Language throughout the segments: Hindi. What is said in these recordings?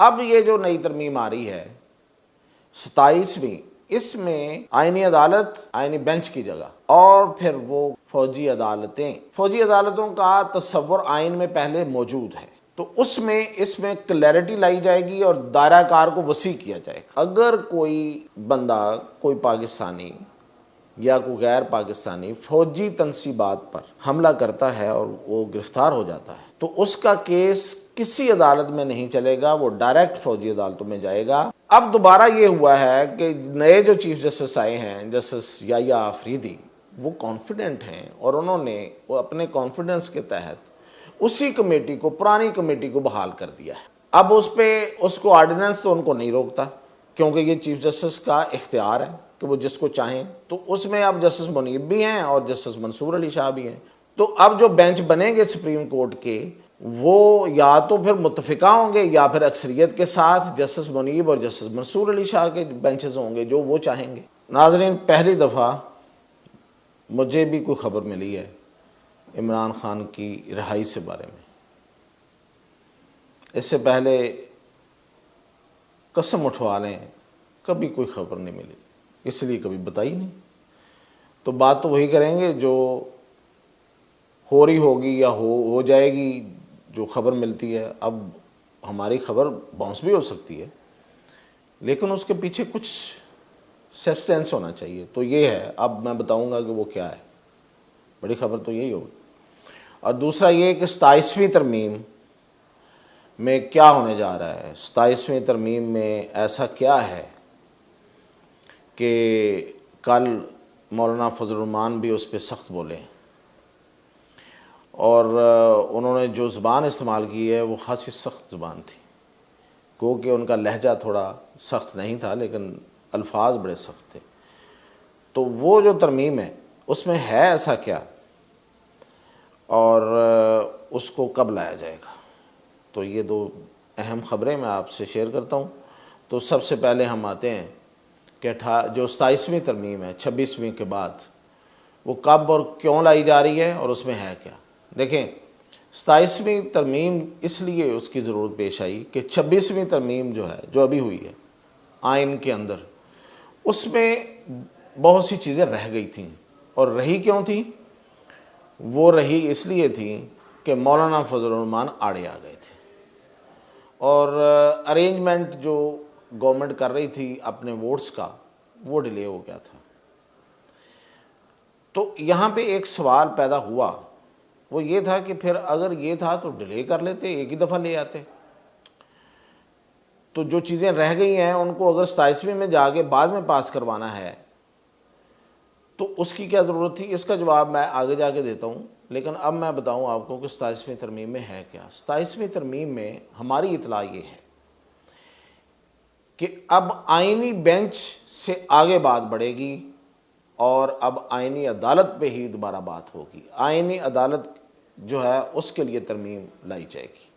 अब ये जो नई तरमीम आ रही है 27वीं, इसमें आईनी अदालत, आईनी बेंच की जगह और फिर वो फौजी अदालतें, फौजी अदालतों का तस्वुर आइन में पहले मौजूद है, तो उसमें इसमें क्लैरिटी लाई जाएगी और दायरा कार को वसी किया जाएगा। अगर कोई बंदा, कोई पाकिस्तानी या कोई गैर पाकिस्तानी फौजी तनसीबात पर हमला करता है और वो गिरफ्तार हो जाता है, तो उसका केस किसी अदालत में नहीं चलेगा, वो डायरेक्ट फौजी अदालतों में जाएगा। अब दोबारा ये हुआ है कि नए जो चीफ जस्टिस आए हैं, जस्टिस याह्या आफरीदी, वो कॉन्फिडेंट हैं और उन्होंने वो अपने कॉन्फिडेंस के तहत उसी कमेटी को, पुरानी कमेटी को बहाल कर दिया है। अब उस पर उसको ऑर्डिनेंस तो उनको नहीं रोकता, क्योंकि ये चीफ जस्टिस का इख्तियार है कि वो जिसको चाहें। तो उसमें अब जस्टिस मुनीब भी हैं और जस्टिस मंसूर अली शाह भी हैं। तो अब जो बेंच बनेंगे सुप्रीम कोर्ट के, वो या तो फिर मुत्तफिका होंगे या फिर अक्सरियत के साथ जस्टिस मुनीब और जस्टिस मंसूर अली शाह के बेंचेस होंगे, जो वो चाहेंगे। नाज़रीन, पहली दफ़ा मुझे भी कोई खबर मिली है इमरान खान की रिहाई से बारे में। इससे पहले कसम उठवा लें कभी कोई खबर नहीं मिली, इसलिए कभी बताई नहीं। तो बात तो वही करेंगे जो हो रही होगी या हो जाएगी, जो खबर मिलती है। अब हमारी खबर बाउंस भी हो सकती है, लेकिन उसके पीछे कुछ सब्सटेंस होना चाहिए। तो ये है, अब मैं बताऊंगा कि वो क्या है। बड़ी खबर तो यही होगी। और दूसरा ये कि 27वीं तरमीम में क्या होने जा रहा है। 27वीं तरमीम में ऐसा क्या है कि कल मौलाना फजल रहमान भी उस पर सख्त बोले और उन्होंने जो ज़ुबान इस्तेमाल की है वो खासी सख्त ज़ुबान थी, क्योंकि उनका लहजा थोड़ा सख्त नहीं था लेकिन अल्फाज बड़े सख्त थे। तो वो जो तरमीम है उसमें है ऐसा क्या और उसको कब लाया जाएगा, तो ये दो अहम ख़बरें मैं आपसे शेयर करता हूँ। तो सबसे पहले हम आते हैं कि जो 27वीं तरमीम है 26वीं के बाद, वो कब और क्यों लाई जा रही है और उसमें है क्या। देखें, 27वीं तरमीम इसलिए उसकी ज़रूरत पेश आई कि 26वीं तरमीम जो है, जो अभी हुई है आइन के अंदर, उसमें बहुत सी चीज़ें रह गई थीं। और रही क्यों थी? वो रही इसलिए थी कि मौलाना फजल रहमान आड़े आ गए थे और अरेंजमेंट जो गवर्नमेंट कर रही थी अपने वोट्स का, वो डिले हो गया था। तो यहाँ पे एक सवाल पैदा हुआ, वो ये था कि फिर अगर ये था तो डिले कर लेते, एक ही दफ़ा ले आते। तो जो चीज़ें रह गई हैं उनको अगर 27वीं में जाके बाद में पास करवाना है तो उसकी क्या ज़रूरत थी। इसका जवाब मैं आगे जाके देता हूँ, लेकिन अब मैं बताऊँ आपको कि 27वीं तरमीम में है क्या। 27वीं तरमीम में हमारी इतला ये है कि अब आईनी बेंच से आगे बात बढ़ेगी और अब आईनी अदालत पे ही दोबारा बात होगी। आईनी अदालत जो है उसके लिए तरमीम लाई जाएगी।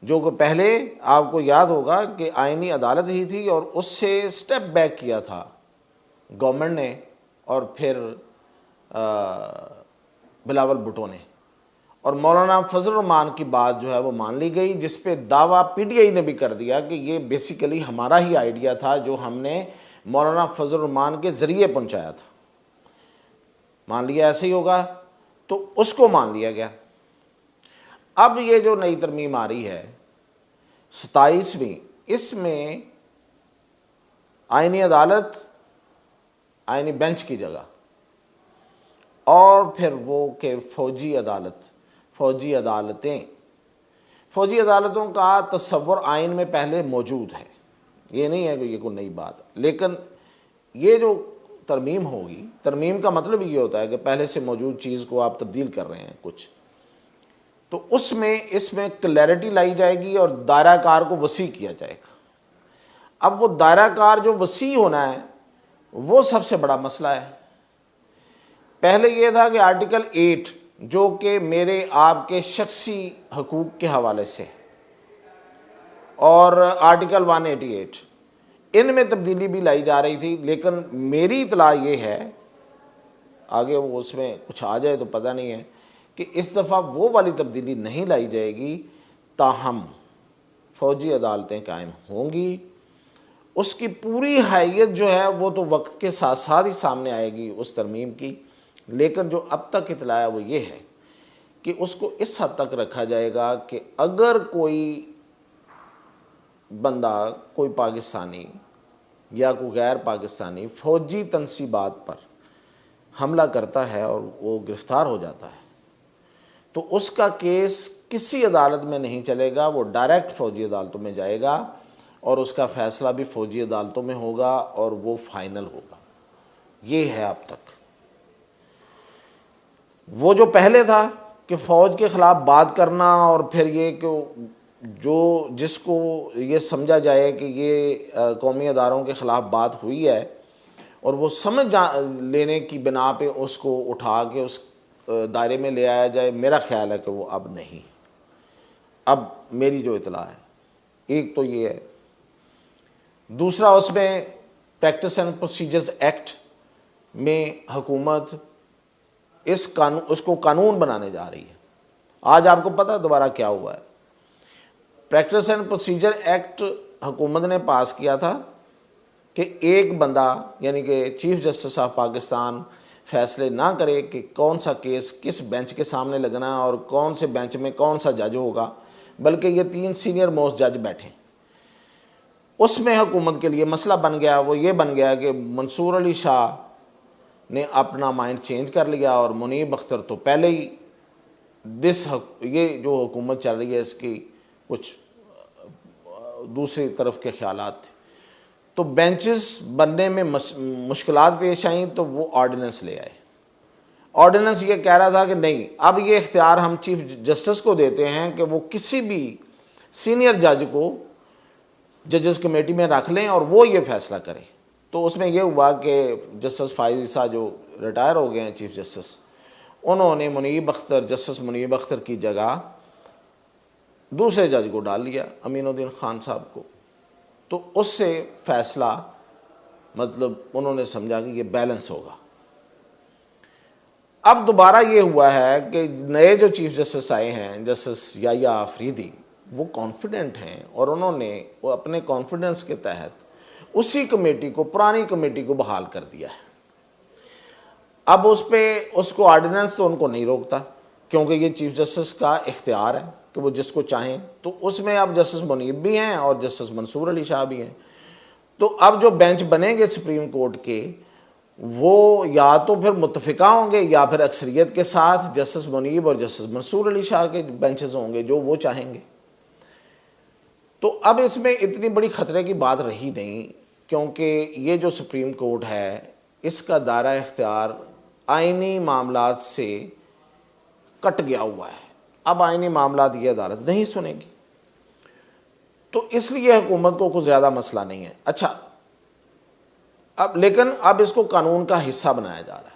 जो पहले आपको याद होगा कि आईनी अदालत ही थी और उससे स्टेप बैक किया था गवर्नमेंट ने और फिर बिलावल भुट्टो ने, और मौलाना फजल रहमान की बात जो है वो मान ली गई, जिस पे दावा पीटीआई ने भी कर दिया कि ये बेसिकली हमारा ही आइडिया था जो हमने मौलाना फजल रहमान के ज़रिए पहुंचाया था। मान लिया ऐसे ही होगा, तो उसको मान लिया गया। अब ये जो नई तरमीम आ रही है 27वीं, इसमें आईनी अदालत, आईनी बेंच की जगह और फिर वो के फौजी अदालत, फौजी अदालतें, फौजी अदालतों का तस्वुर आइन में पहले मौजूद है। ये नहीं है कि ये कोई नई बात, लेकिन ये जो तरमीम होगी, तरमीम का मतलब ये होता है कि पहले से मौजूद चीज़ को आप तब्दील कर रहे हैं कुछ, तो उसमें इसमें क्लैरिटी लाई जाएगी और दायरा कार को वसी किया जाएगा। अब वो दायरा कार जो वसी होना है वो सबसे बड़ा मसला है। पहले ये था कि आर्टिकल 8 जो कि मेरे आपके शख्सी हकूक़ के हवाले से, और आर्टिकल 188, इनमें तब्दीली भी लाई जा रही थी, लेकिन मेरी इतला ये है, आगे वो उसमें कुछ आ जाए तो पता नहीं है, कि इस दफ़ा वो वाली तब्दीली नहीं लाई जाएगी। ताहम फौजी अदालतें कायम होंगी। उसकी पूरी हैयत जो है वो तो वक्त के साथ साथ ही सामने आएगी उस तरमीम की, लेकिन जो अब तक इतला है वो ये है कि उसको इस हद तक रखा जाएगा कि अगर कोई बंदा, कोई पाकिस्तानी या कोई गैर पाकिस्तानी फ़ौजी तनसीबात पर हमला करता है और वो गिरफ़्तार हो जाता है, तो उसका केस किसी अदालत में नहीं चलेगा, वो डायरेक्ट फ़ौजी अदालतों में जाएगा और उसका फ़ैसला भी फ़ौजी अदालतों में होगा और वो फाइनल होगा। ये है अब तक। वो जो पहले था कि फ़ौज के ख़िलाफ़ बात करना और फिर ये कि जो जिसको ये समझा जाए कि ये कौमी अदारों के ख़िलाफ़ बात हुई है और वो समझ लेने की बिना पे उसको उठा के उस दायरे में ले आया जाए, मेरा ख्याल है कि वो अब नहीं। अब मेरी जो इतला है, एक तो ये है। दूसरा, उसमें प्रैक्टिस एंड प्रोसीजर्स एक्ट में हुकूमत उसको कानून बनाने जा रही है। आज आपको पता है दोबारा क्या हुआ है? प्रैक्टिस एंड प्रोसीजर एक्ट हुकूमत ने पास किया था कि एक बंदा यानी कि चीफ जस्टिस ऑफ पाकिस्तान फैसले ना करे कि कौन सा केस किस बेंच के सामने लगना है और कौन से बेंच में कौन सा जज होगा, बल्कि ये 3 सीनियर मोस्ट जज बैठे। उसमें हुकूमत के लिए मसला बन गया, वो ये बन गया कि मंसूर अली शाह ने अपना माइंड चेंज कर लिया और मुनीब अख्तर तो पहले ही ये जो हुकूमत चल रही है इसकी कुछ दूसरी तरफ के ख्यालात थे, तो बेंचेस बनने में मुश्किलात पेश आई, तो वो ऑर्डिनेंस ले आए। ऑर्डिनेंस ये कह रहा था कि नहीं, अब ये इख्तियार हम चीफ जस्टिस को देते हैं कि वो किसी भी सीनियर जज को जजेस कमेटी में रख लें और वो ये फैसला करें। तो उसमें यह हुआ कि जस्टिस फाइज ईसा जो रिटायर हो गए हैं चीफ जस्टिस, उन्होंने जस्टिस मुनीब अख्तर की जगह दूसरे जज को डाल लिया, अमीनुद्दीन खान साहब को। तो उससे फैसला मतलब उन्होंने समझा कि ये बैलेंस होगा। अब दोबारा ये हुआ है कि नए जो चीफ जस्टिस आए हैं, जस्टिस याया आफरीदी, वो कॉन्फिडेंट हैं और उन्होंने वो अपने कॉन्फिडेंस के तहत उसी कमेटी को, पुरानी कमेटी को बहाल कर दिया है। अब उसको ऑर्डिनेंस तो उनको नहीं रोकता, क्योंकि ये चीफ जस्टिस का इख्तियार है कि वो जिसको चाहें। तो उसमें अब जस्टिस मुनीब भी हैं और जस्टिस मंसूर अली शाह भी हैं। तो अब जो बेंच बनेंगे सुप्रीम कोर्ट के, वो या तो फिर मुत्तफिका होंगे या फिर अक्सरियत के साथ जस्टिस मुनीब और जस्टिस मंसूर अली शाह के बेंचेस होंगे जो वो चाहेंगे। तो अब इसमें इतनी बड़ी खतरे की बात रही नहीं, क्योंकि ये जो सुप्रीम कोर्ट है इसका दायरा इख्तियार आइनी मामलात से कट गया हुआ है। अब आइनी मामलात ये अदालत नहीं सुनेगी, तो इसलिए हुकूमत को कुछ ज़्यादा मसला नहीं है। अच्छा, लेकिन अब इसको कानून का हिस्सा बनाया जा रहा है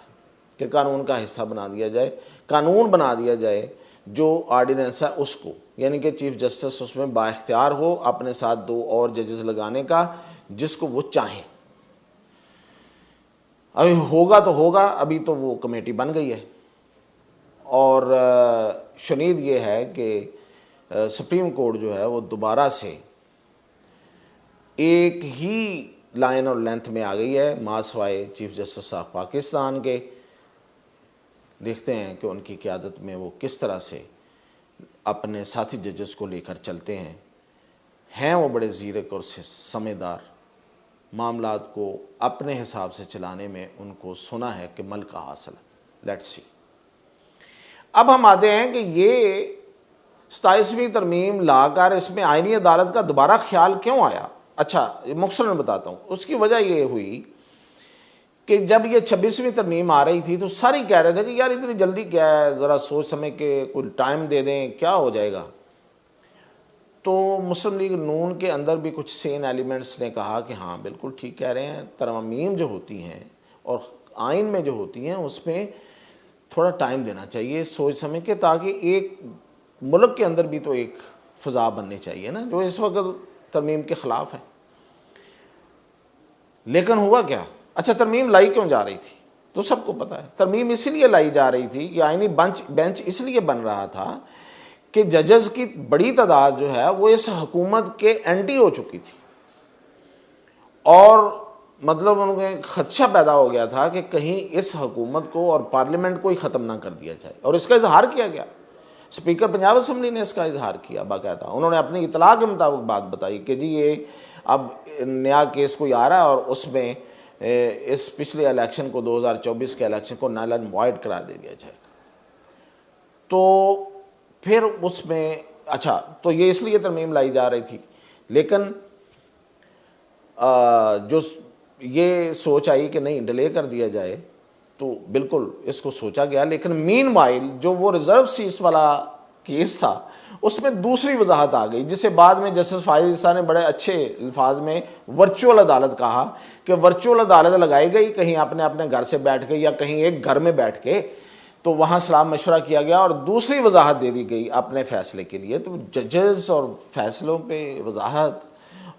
कि कानून का हिस्सा बना दिया जाए, कानून बना दिया जाए जो ऑर्डिनेंस है उसको, यानी कि चीफ जस्टिस उसमें बाइख्तियार हो अपने साथ 2 और जजेस लगाने का जिसको वो चाहें। अभी होगा तो होगा, अभी तो वो कमेटी बन गई है। और शुनीद ये है कि सुप्रीम कोर्ट जो है वो दोबारा से एक ही लाइन और लेंथ में आ गई है, मासवाए चीफ जस्टिस ऑफ पाकिस्तान के। देखते हैं कि उनकी क़यादत में वो किस तरह से अपने साथी जजेस को लेकर चलते हैं वो बड़े ज़ीरक और समझदार, मामलात को अपने हिसाब से चलाने में उनको सुना है कि मलका हासिल है। Let's see. अब हम आते हैं कि ये 27वीं तरमीम लाकर इसमें आईनी अदालत का दोबारा ख्याल क्यों आया। अच्छा, मुख्तसरन बताता हूँ। उसकी वजह ये हुई कि जब ये 26वीं तरमीम आ रही थी तो सारी कह रहे थे कि यार इतनी जल्दी क्या है, ज़रा सोच समझ के कोई टाइम दे दें, क्या हो जाएगा। तो मुस्लिम लीग नून के अंदर भी कुछ सेन एलिमेंट्स ने कहा कि हाँ बिल्कुल ठीक कह रहे हैं, तरमीम जो होती हैं और आइन में जो होती हैं उसमें थोड़ा टाइम देना चाहिए सोच समझ के, ताकि एक मुल्क के अंदर भी तो एक फ़िज़ा बननी चाहिए ना, जो इस वक्त तरमीम के ख़िलाफ़ है। लेकिन हुआ क्या? अच्छा, तरमीम लाई क्यों जा रही थी? तो सबको पता है तरमीम इसलिए लाई जा रही थी कि आईनी बेंच इसलिए बन रहा था कि जजेस की बड़ी तादाद जो है वो इस हुकूमत के एंटी हो चुकी थी और मतलब उनके खदशा पैदा हो गया था कि कहीं इस हुकूमत को और पार्लियामेंट को ही ख़त्म ना कर दिया जाए, और इसका इजहार किया गया। स्पीकर पंजाब असम्बली ने इसका इजहार किया बाकायदा, उन्होंने अपनी इतला के मुताबिक बात बताई कि जी ये अब नया केस कोई आ रहा है और उसमें इस पिछले इलेक्शन को 2024 के इलेक्शन को नल एंड वॉइड करार दे दिया जाएगा। तो फिर उसमें अच्छा, तो ये इसलिए तरमीम लाई जा रही थी, लेकिन जो ये सोच आई कि नहीं डिले कर दिया जाए, तो बिल्कुल इसको सोचा गया। लेकिन मीनवाइल जो वो रिजर्व सीट्स वाला केस था उसमें दूसरी वजाहत आ गई, जिसे बाद में जस्टिस फाइज ईसा ने बड़े अच्छे अल्फाज में वर्चुअल अदालत कहा कि वर्चुअल अदालत लगाई गई कहीं अपने अपने घर से बैठ के या कहीं एक घर में बैठ के, तो वहाँ सलाह मशवरा किया गया और दूसरी वजाहत दे दी गई अपने फैसले के लिए। तो जजेस और फैसलों पे वजाहत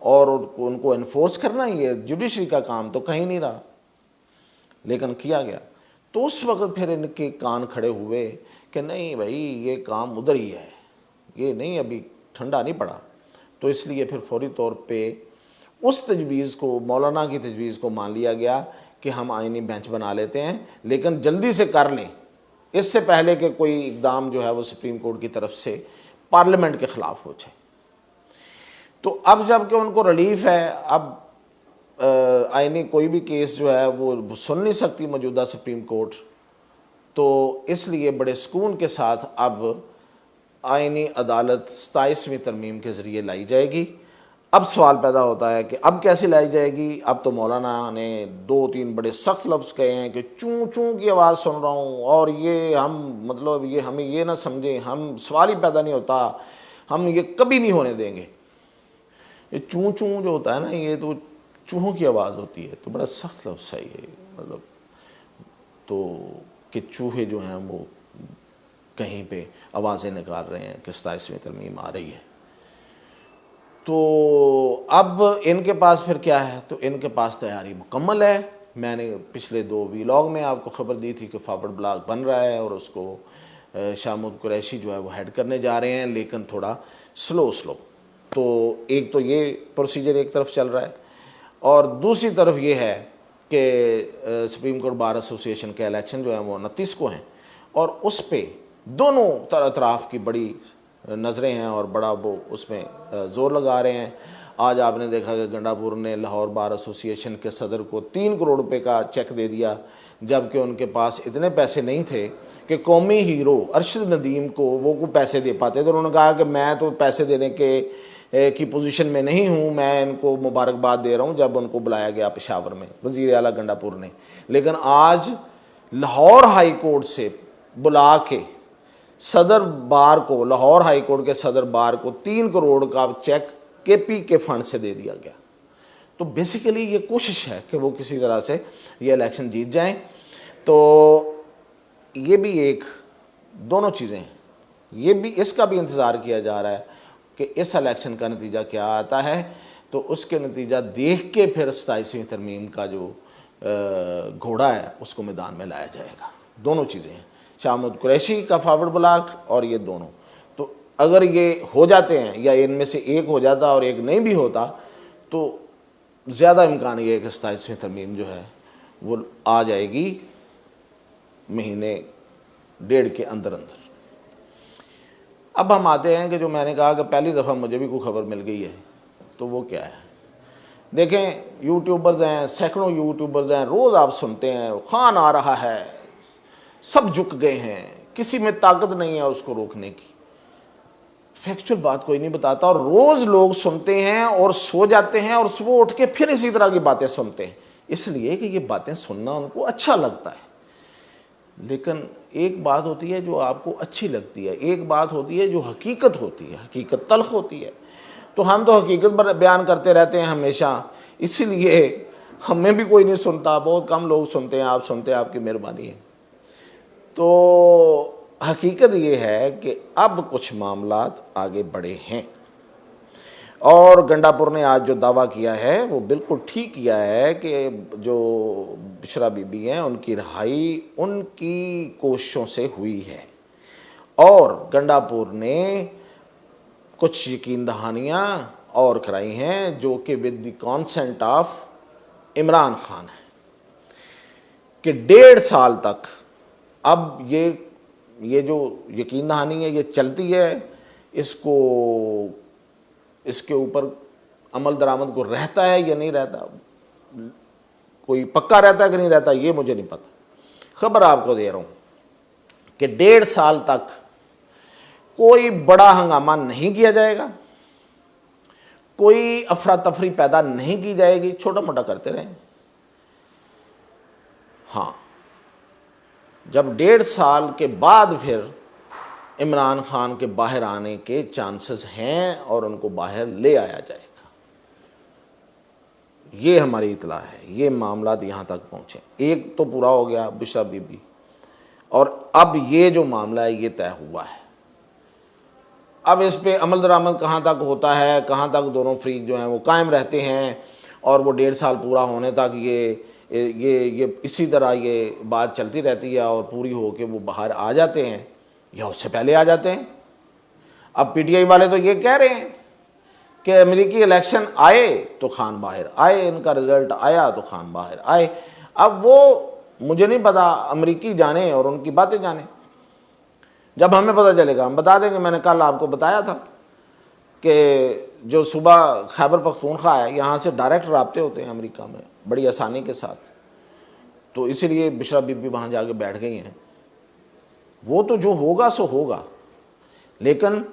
और उनको इन्फोर्स करना, ये जुडिशरी का काम तो कहीं नहीं रहा, लेकिन किया गया। तो उस वक्त फिर इनके कान खड़े हुए कि नहीं भाई ये काम उधर ही है, ये नहीं अभी ठंडा नहीं पड़ा। तो इसलिए फिर फौरी तौर पे उस तजवीज़ को, मौलाना की तजवीज़ को मान लिया गया कि हम आइनी बेंच बना लेते हैं, लेकिन जल्दी से कर लें, इससे पहले कि कोई इकदाम जो है वो सुप्रीम कोर्ट की तरफ से पार्लियामेंट के ख़िलाफ़ हो जाए। तो अब जबकि उनको रिलीफ है, अब आईनी कोई भी केस जो है वो सुन नहीं सकती मौजूदा सुप्रीम कोर्ट, तो इसलिए बड़े सुकून के साथ अब आईनी अदालत 27वीं तरमीम के ज़रिए लाई जाएगी। अब सवाल पैदा होता है कि अब कैसे लाई जाएगी। अब तो मौलाना ने 2-3 बड़े सख्त लफ्ज़ कहे हैं कि चूं चूं की आवाज़ सुन रहा हूँ, और ये हम मतलब ये हमें ये ना समझें, हम सवाल ही पैदा नहीं होता, हम ये कभी नहीं होने देंगे। ये चूं चूं जो होता है ना, ये तो चूहों की आवाज़ होती है, तो बड़ा सख्त लफ्ज़ है ये, मतलब तो कि चूहे जो हैं वो कहीं पे आवाज़ें निकाल रहे हैं कि 27वीं तरमीम आ रही है। तो अब इनके पास फिर क्या है, तो इनके पास तैयारी मुकम्मल है। मैंने पिछले 2 वीलॉग में आपको ख़बर दी थी कि फॉरवर्ड ब्लॉग बन रहा है और उसको शामुद कुरैशी जो है वो हेड करने जा रहे हैं, लेकिन थोड़ा स्लो। तो एक तो ये प्रोसीजर एक तरफ चल रहा है, और दूसरी तरफ ये है कि सुप्रीम कोर्ट बार एसोसिएशन के इलेक्शन जो है वो 29 को हैं, और उस पर दोनों तरफ की बड़ी नज़रें हैं और बड़ा वो उसमें ज़ोर लगा रहे हैं। आज आपने देखा कि गंडापुर ने लाहौर बार एसोसिएशन के सदर को 3 करोड़ रुपए का चेक दे दिया, जबकि उनके पास इतने पैसे नहीं थे कि कौमी हीरो अरशद नदीम को वो पैसे दे पाते। तो उन्होंने कहा कि मैं तो पैसे देने की पोजीशन में नहीं हूँ, मैं इनको मुबारकबाद दे रहा हूँ, जब उनको बुलाया गया पेशावर में वज़ीर आला गंडापुर ने। लेकिन आज लाहौर हाई कोर्ट से बुला के सदर बार को, लाहौर हाई कोर्ट के सदर बार को 3 करोड़ का चेक केपी के फंड से दे दिया गया। तो बेसिकली ये कोशिश है कि वो किसी तरह से ये इलेक्शन जीत जाएं। तो ये भी एक दोनों चीज़ें हैं, ये भी इसका भी इंतज़ार किया जा रहा है कि इस इलेक्शन का नतीजा क्या आता है, तो उसके नतीजा देख के फिर 27वीं तरमीम का जो घोड़ा है उसको मैदान में लाया जाएगा। दोनों चीज़ें हैं, शामुद कुरैशी का फॉरवर्ड ब्लॉक और ये दोनों। तो अगर ये हो जाते हैं या इनमें से एक हो जाता और एक नहीं भी होता, तो ज़्यादा इम्कान ये है कि 27वीं तरमीम जो है वो आ जाएगी महीने 1.5 के अंदर। अब हम आते हैं कि जो मैंने कहा कि पहली दफ़ा मुझे भी कोई खबर मिल गई है, तो वो क्या है। देखें, यूट्यूबर्स हैं, सैकड़ों यूट्यूबर्स हैं, रोज़ आप सुनते हैं खान आ रहा है, सब झुक गए हैं, किसी में ताकत नहीं है उसको रोकने की। फैक्चुअल बात कोई नहीं बताता, और रोज़ लोग सुनते हैं और सो जाते हैं और सुबह उठ के फिर इसी तरह की बातें सुनते हैं, इसलिए कि ये बातें सुनना उनको अच्छा लगता है। लेकिन एक बात होती है जो आपको अच्छी लगती है, एक बात होती है जो हकीकत होती है, हकीकत तल्ख होती है। तो हम तो हकीकत बयान करते रहते हैं हमेशा, इसीलिए हमें भी कोई नहीं सुनता, बहुत कम लोग सुनते हैं। आप सुनते हैं, आपकी मेहरबानी है। तो हकीकत ये है कि अब कुछ मामलात आगे बढ़े हैं, और गंडापुर ने आज जो दावा किया है वो बिल्कुल ठीक किया है कि जो बुशरा बीबी हैं उनकी रिहाई उनकी कोशिशों से हुई है, और गंडापुर ने कुछ यकीन दहानियां और कराई हैं जो कि with the consent of Imran Khan है कि 1.5 साल तक अब ये जो यकीन दहानी है ये चलती है, इसके ऊपर अमल दरामद को रहता है या नहीं रहता, कोई पक्का रहता है कि नहीं रहता ये मुझे नहीं पता। खबर आपको दे रहा हूं कि 1.5 साल तक कोई बड़ा हंगामा नहीं किया जाएगा, कोई अफरा तफरी पैदा नहीं की जाएगी, छोटा मोटा करते रहें। हाँ, जब 1.5 साल के बाद फिर इमरान खान के बाहर आने के चांसेस हैं और उनको बाहर ले आया जाएगा, ये हमारी इतला है। ये मामला यहां तक पहुंचे, एक तो पूरा हो गया बुशरा बीबी, और अब ये जो मामला है ये तय हुआ है। अब इस पे अमल दरामद कहाँ तक होता है, कहाँ तक दोनों फ्रीक जो हैं वो कायम रहते हैं और वो 1.5 साल पूरा होने तक ये इसी तरह ये बात चलती रहती है और पूरी हो के वो बाहर आ जाते हैं या उससे पहले आ जाते हैं। अब पीटीआई वाले तो ये कह रहे हैं कि अमेरिकी इलेक्शन आए तो खान बाहर आए, इनका रिजल्ट आया तो खान बाहर आए। अब वो मुझे नहीं पता, अमेरिकी जाने और उनकी बातें जाने, जब हमें पता चलेगा हम बता देंगे। मैंने कल आपको बताया था कि जो सुबह खैबर पख्तूनख्वा है यहाँ से डायरेक्ट राब्ते होते हैं अमेरिका में बड़ी आसानी के साथ, तो इसीलिए बुशरा बीबी वहाँ जाके बैठ गई हैं। वो तो जो होगा सो होगा, लेकिन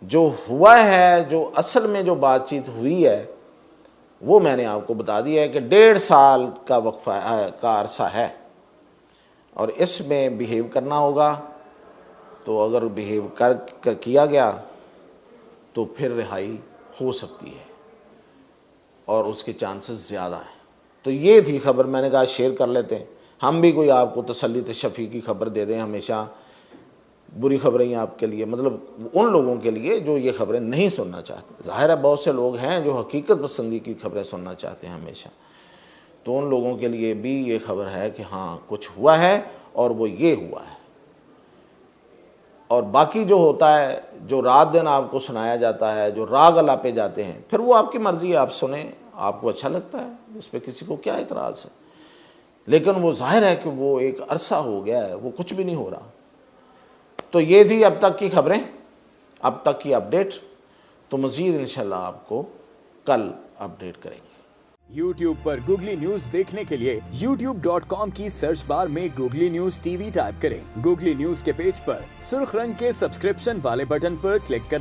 जो हुआ है, जो असल में जो बातचीत हुई है वो मैंने आपको बता दिया है कि 1.5 साल का वक्फा का अरसा है और इसमें बिहेव करना होगा। तो अगर बिहेव कर किया गया तो फिर रिहाई हो सकती है और उसके चांसेस ज़्यादा हैं। तो ये थी खबर, मैंने कहा शेयर कर लेते हैं, हम भी कोई आपको तसल्ली तशफ़ी की खबर दे दें। हमेशा बुरी खबरें ही आपके लिए, मतलब उन लोगों के लिए जो ये खबरें नहीं सुनना चाहते। ज़ाहिर है बहुत से लोग हैं जो हकीकत पसंदी की खबरें सुनना चाहते हैं हमेशा, तो उन लोगों के लिए भी ये खबर है कि हाँ कुछ हुआ है और वो ये हुआ है। और बाकी जो होता है, जो रात दिन आपको सुनाया जाता है, जो राग अलापे जाते हैं, फिर वो आपकी मर्ज़ी है, आप सुने, आपको अच्छा लगता है, इस पर किसी को क्या इतराज़ है। लेकिन वो जाहिर है कि वो एक अरसा हो गया है, वो कुछ भी नहीं हो रहा। तो ये थी अब तक की खबरें, अब तक की अपडेट। तो मज़ीद इंशाल्लाह आपको कल अपडेट करेंगे। YouTube पर गूगली न्यूज देखने के लिए youtube.com की सर्च बार में गूगली न्यूज टीवी टाइप करें। गूगली न्यूज के पेज पर सुर्ख रंग के सब्सक्रिप्शन वाले बटन पर क्लिक करना